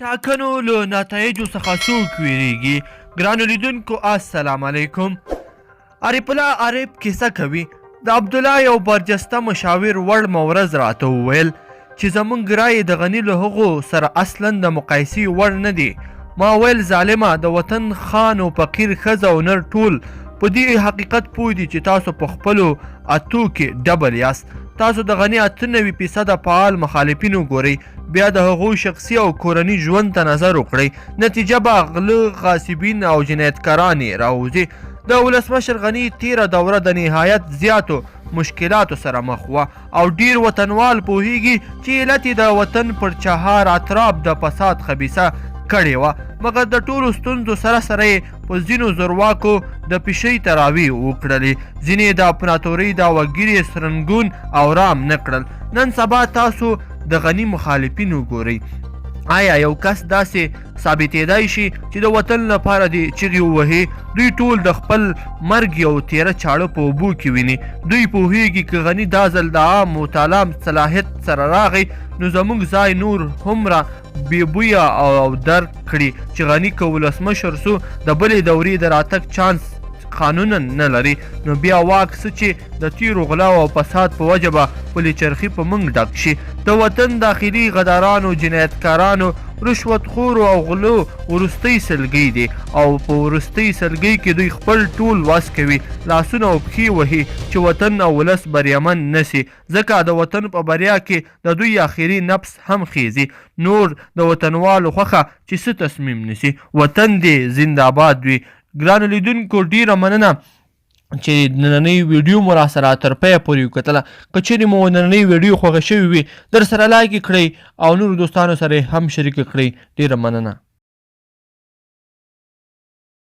ټاکنو له نتایجو څخه څوک ویریږي؟ ګرانو لیدونکو السلام علیکم. عارف الله عارف کیسه کوي د عبدالله یو برجسته مشاور وړ مورز راته وویل چې زمونږ رایې د غني له هغو سره اصلا د مقایسې وړ نه دي. ما ویل ظالمه د وطن خان او فقیر ښځه او نر ټول په دې حقیقت پوه دي چې تاسو په خپلو اتو کې ډبل یاست. تاسو د غني 98% فعال مخالفین وګورئ، بیا د هغوی شخصي او کورني ژوند ته نظر وکړئ، نتیجه به غله، غاصبین او جنایتکاران یې راوځي. د ولسمشر غني تیره دوره د نهایت زیاتو مشکلاتو سره مخ وه او ډیر وطنوال پوهیږي چې علت یې د وطن پر چهار اطراف د فساد خبیثه کړې وه، مګر د ټولو ستونزو سره سره یې په ځینو زورواکو د پیشۍ تراوی وکړلې، ځینې د امپراتورۍ دعوهګیر سرنګون او رام نه کړل. نن سبا تاسو د غني مخالفین وګورئ، آیا یو کس داسې ثابتېدای شي چې د وطن لپاره دې چغې ووهي؟ دوی ټول د خپل مرګ یو تیره چاړه په اوبو کې ویني. دوی پوهیږي که غني دا ځل د عام مطالعه صلاحیت سره راغی نو زموږ ځای نور هومره بې بویه او درک کړي چې غني که ولسمشر سو د بلې دورې د راتګ چانس قانونا نه لري، نو بیا واک څه چې د تیرو غلاو او فساد په وجه به پلې چرخي په موږ ډک شي. د وطن داخلي غدارانو، جنایتکارانو، رشوتخورو او غلو وروستۍ سلګۍ دي او په وروستۍ سلګۍ کې دوی خپل ټول وس کوي، لاسونه او پښې وهي چې وطن او ولس بریمن نسي، ځکه د وطن په بریا کې د دوی آخري نفس هم خیزي. نور د وطنوالو خوښه چې څه تصمیم نیسي. وطن دې زنده‌باد وي. ګرانو لیدونکو ډیره مننه چې نننۍ ویډیو مو راسره تر پایه پورې وکتله. که چیرې مو نننۍ ویډیو خوښه شوې وي در سره لایک یې کړئ او نورو دوستانو سره هم شریکه کړئ. ډیره مننه.